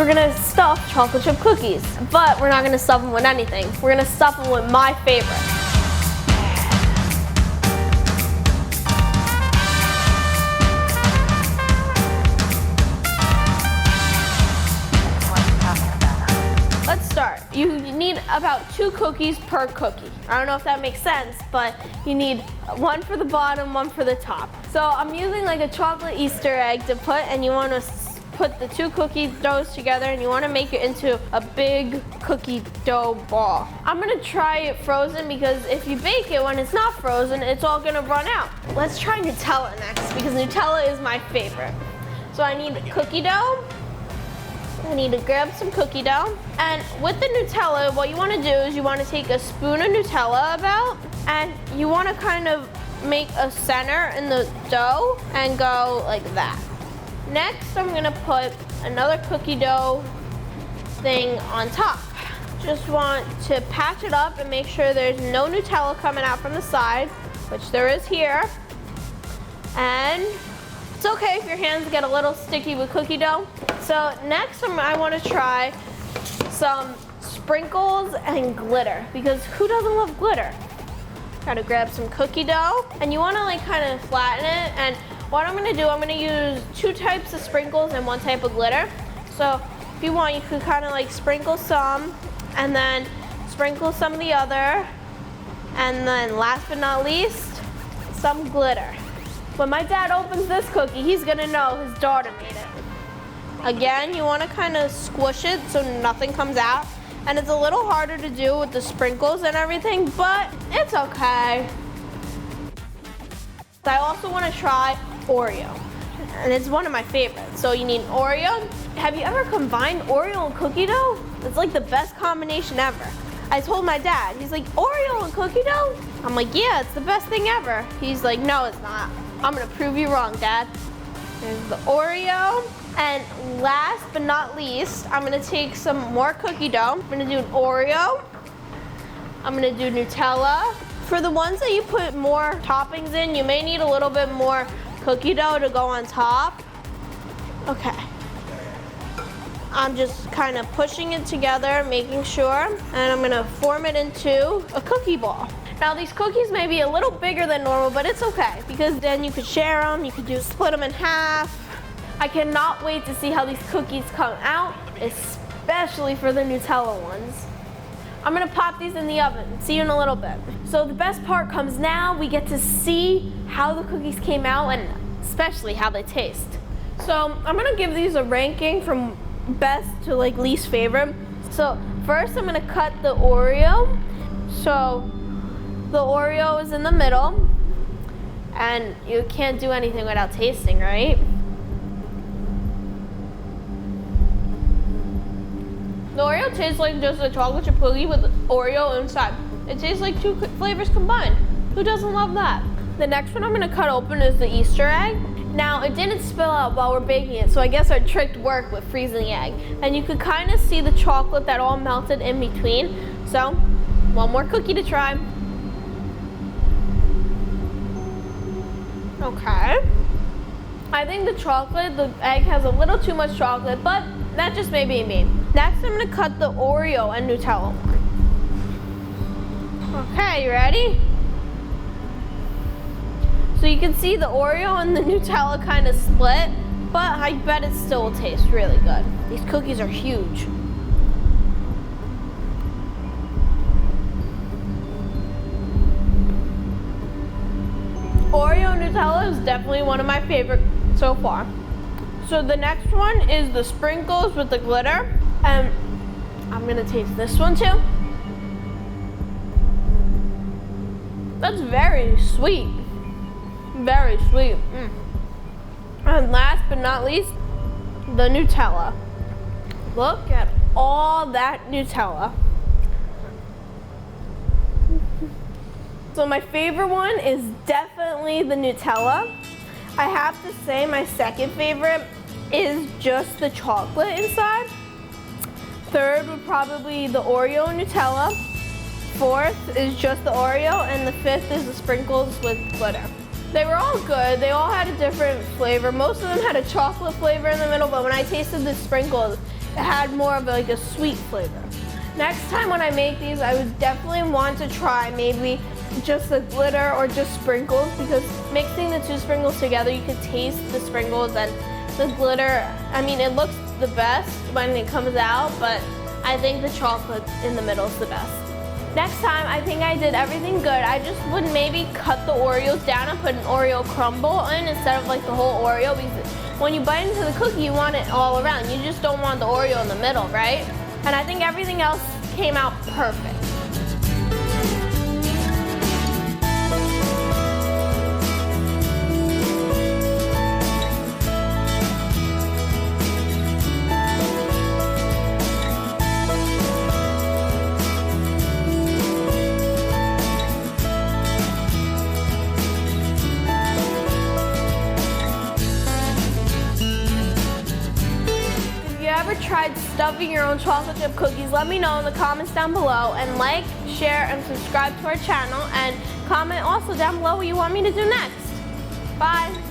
We're gonna stuff chocolate chip cookies, but we're not gonna stuff them with anything. We're gonna stuff them with my favorite. Let's start. You need about 2 cookies per cookie. I don't know if that makes sense, but you need one for the bottom, one for the top. So I'm using like a chocolate Easter egg to put, and you want to put the 2 cookie doughs together, and you want to make it into a big cookie dough ball. I'm gonna try it frozen because if you bake it when it's not frozen, it's all gonna run out. Let's try Nutella next because Nutella is my favorite. So I need cookie dough. I need to grab some cookie dough. And with the Nutella, what you want to do is you want to take a spoon of Nutella about, and you want to kind of make a center in the dough and go like that. Next, I'm going to put another cookie dough thing on top. Just want to patch it up and make sure there's no Nutella coming out from the side, which there is here. And it's okay if your hands get a little sticky with cookie dough. So next I want to try some sprinkles and glitter, because who doesn't love glitter? Gotta grab some cookie dough, and you want to like kind of flatten it. And what I'm going to do, I'm going to use 2 types of sprinkles and 1 type of glitter. So if you want, you could kind of like sprinkle some and then sprinkle some of the other, and then last but not least, some glitter. When my dad opens this cookie, he's gonna know his daughter made it. Again, you wanna kinda squish it so nothing comes out. And it's a little harder to do with the sprinkles and everything, but it's okay. I also wanna try Oreo, and it's one of my favorites. So you need Oreo. Have you ever combined Oreo and cookie dough? It's like the best combination ever. I told my dad, he's like, Oreo and cookie dough? I'm like, yeah, it's the best thing ever. He's like, no, it's not. I'm gonna prove you wrong, Dad. There's the Oreo. And last but not least, I'm gonna take some more cookie dough. I'm gonna do an Oreo. I'm gonna do Nutella. For the ones that you put more toppings in, you may need a little bit more cookie dough to go on top. Okay. I'm just kind of pushing it together, making sure, and I'm gonna form it into a cookie ball. Now these cookies may be a little bigger than normal, but it's okay, because then you could share them, you could split them in half. I cannot wait to see how these cookies come out, especially for the Nutella ones. I'm gonna pop these in the oven. See you in a little bit. So the best part comes now. We get to see how the cookies came out and especially how they taste. So I'm gonna give these a ranking from best to like least favorite. So first I'm gonna cut the Oreo. So the Oreo is in the middle, and you can't do anything without tasting, right? The Oreo tastes like just a chocolate chip cookie with Oreo inside. It tastes like 2 flavors combined. Who doesn't love that? The next one I'm gonna cut open is the Easter egg. Now, it didn't spill out while we're baking it, so I guess our trick worked with freezing the egg. And you could kind of see the chocolate that all melted in between. So, one more cookie to try. Okay. I think the egg has a little too much chocolate, but that just may be me. Next, I'm gonna cut the Oreo and Nutella. Okay, you ready? So you can see the Oreo and the Nutella kind of split, but I bet it still will taste really good. These cookies are huge. Oreo and Nutella is definitely one of my favorite so far. So the next one is the sprinkles with the glitter, and I'm gonna taste this one too. That's very sweet. Very sweet. And last but not least, the Nutella. Look at all that Nutella. So my favorite one is definitely the Nutella. I have to say my second favorite is just the chocolate inside. Third would probably be the Oreo and Nutella. Fourth is just the Oreo, and the fifth is the sprinkles with glitter. They were all good. They all had a different flavor. Most of them had a chocolate flavor in the middle, but when I tasted the sprinkles, had more of like a sweet flavor. Next time when I make these, I would definitely want to try maybe just the glitter or just sprinkles, because mixing the two sprinkles together, you could taste the sprinkles and the glitter. I mean, it looks the best when it comes out, but I think the chocolate in the middle is the best. Next time, I think I did everything good. I just would maybe cut the Oreos down and put an Oreo crumble in instead of like the whole Oreo, because when you bite into the cookie, you want it all around. You just don't want the Oreo in the middle, right? And I think everything else came out perfect. Tried stuffing your own chocolate chip cookies, let me know in the comments down below, and like, share, and subscribe to our channel, and comment also down below what you want me to do next. Bye.